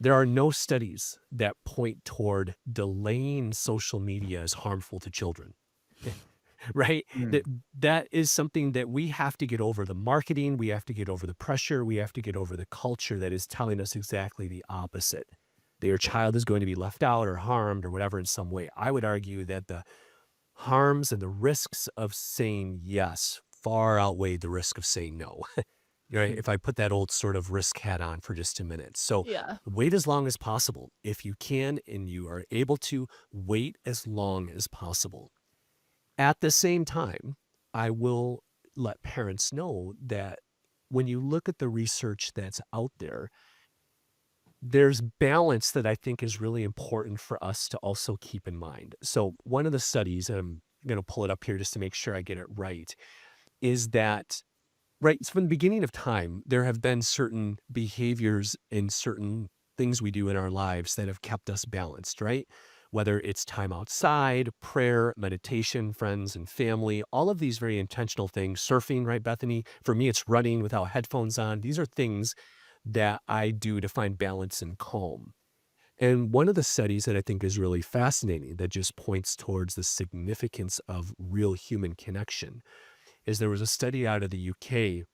There are no studies that point toward delaying social media as harmful to children. Right? That Mm. that is something that we have to get over the marketing, we have to get over the pressure, we have to get over the culture that is telling us exactly the opposite. That your child is going to be left out or harmed or whatever in some way. I would argue that the harms and the risks of saying yes far outweigh the risk of saying no. Right? If I put that old sort of risk hat on for just a minute. So Yeah. wait as long as possible. If you can and you are able to, wait as long as possible. At the same time, I will let parents know that when you look at the research that's out there, there's balance that I think is really important for us to also keep in mind. So, one of the studies, and I'm going to pull it up here just to make sure I get it right, is that, right, so from the beginning of time, there have been certain behaviors and certain things we do in our lives that have kept us balanced, right? Whether it's time outside, prayer, meditation, friends and family, all of these very intentional things, surfing, right, Bethany? For me, it's running without headphones on. These are things that I do to find balance and calm. And one of the studies that I think is really fascinating that just points towards the significance of real human connection is there was a study out of the UK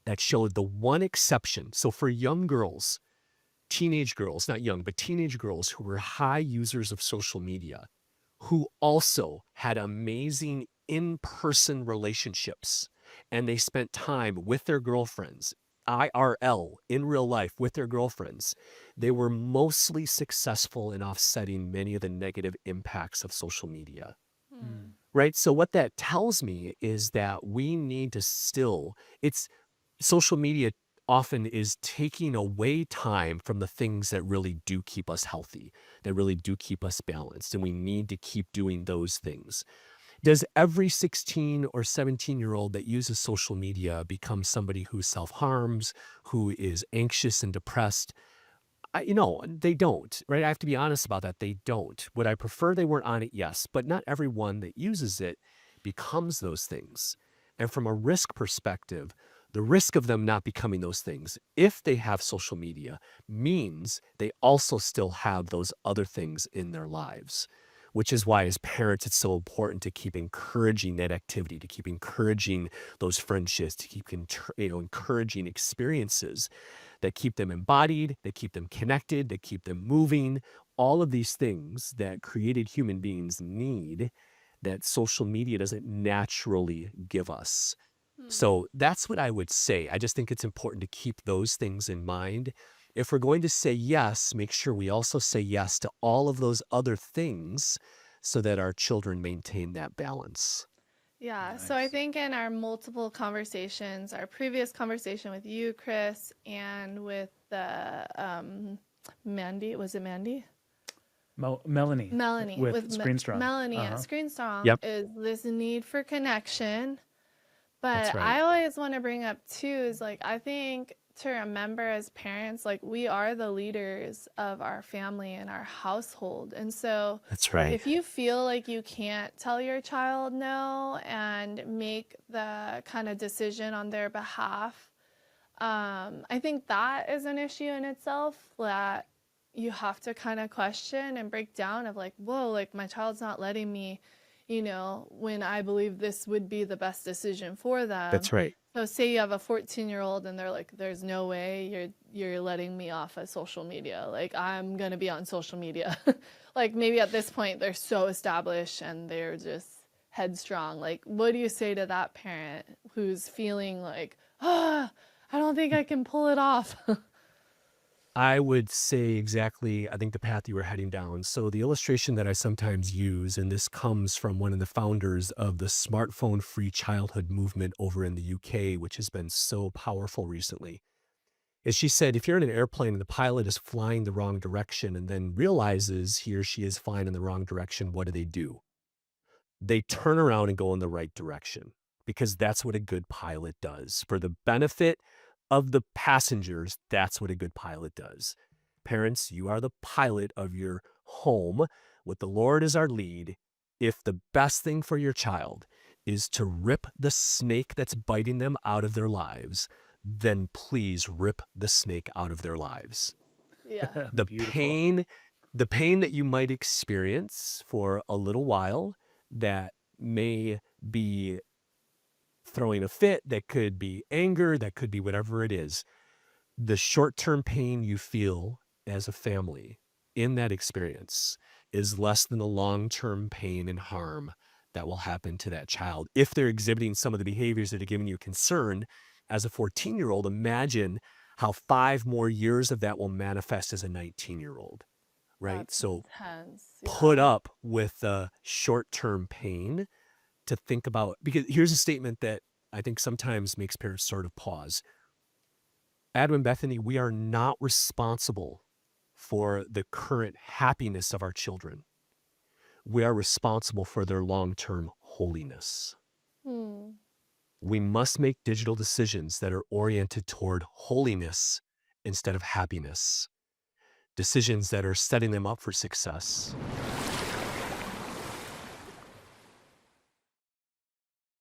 that showed the one exception. So for young girls, teenage girls, not young, but teenage girls who were high users of social media, who also had amazing in-person relationships, and they spent time with their girlfriends, IRL, in real life with their girlfriends, they were mostly successful in offsetting many of the negative impacts of social media. Hmm. Right? So what that tells me is that we need to still it's social media often is taking away time from the things that really do keep us healthy, that really do keep us balanced, and we need to keep doing those things. Does every 16 or 17-year-old that uses social media become somebody who self-harms, who is anxious and depressed? They don't, right? I have to be honest about that. They don't. Would I prefer they weren't on it? Yes, but not everyone that uses it becomes those things. And from a risk perspective, the risk of them not becoming those things, if they have social media, means they also still have those other things in their lives, which is why, as parents, it's so important to keep encouraging that activity, to keep encouraging those friendships, to keep encouraging experiences that keep them embodied, that keep them connected, that keep them moving, all of these things that created human beings need that social media doesn't naturally give us. Hmm. So that's what I would say. I just think it's important to keep those things in mind. If we're going to say yes, make sure we also say yes to all of those other things so that our children maintain that balance. Yeah, so I Nice. think in our multiple conversations, our previous conversation with you, Chris, and with the Mandy, was it Mandy? Melanie Melanie, with Screen Strong. Melanie at Uh-huh. Screen Strong Yep, is this need for connection. that's But right. I always want to bring up too is like, I think to remember as parents, like we are the leaders of our family and our household. And so That's right. if you feel like you can't tell your child no and make the kind of decision on their behalf, I think that is an issue in itself that you have to kind of question and break down of like, whoa, like my child's not letting me, when I believe this would be the best decision for them. That's right. So say you have a 14-year-old and they're like, there's no way you're letting me off of social media. Like I'm gonna be on social media. Like maybe at this point they're so established and they're just headstrong. Like what do you say to that parent who's feeling like, I don't think I can pull it off. I would say exactly, I think the path you were heading down. So the illustration that I sometimes use, and this comes from one of the founders of the smartphone free childhood movement over in the UK, which has been so powerful recently, is she said, if you're in an airplane and the pilot is flying the wrong direction and then realizes he or she is flying in the wrong direction, what do? They turn around and go in the right direction because that's what a good pilot does. For the benefit of the passengers, that's what a good pilot does. Parents, you are the pilot of your home with the Lord as our lead. If the best thing for your child is to rip the snake that's biting them out of their lives, then please rip the snake out of their lives. Yeah. The Beautiful. the pain that you might experience for a little while that may be throwing a fit, that could be anger, that could be whatever it is. The short-term pain you feel as a family in that experience is less than the long-term pain and harm that will happen to that child. If they're exhibiting some of the behaviors that are giving you concern as a 14-year-old, imagine how 5 more years of that will manifest as a 19-year-old, right? That's So intense. put Yeah. up with the short-term pain to think about, because here's a statement that I think sometimes makes parents sort of pause. Adam and Bethany, we are not responsible for the current happiness of our children. We are responsible for their long-term holiness. Hmm. We must make digital decisions that are oriented toward holiness instead of happiness. Decisions that are setting them up for success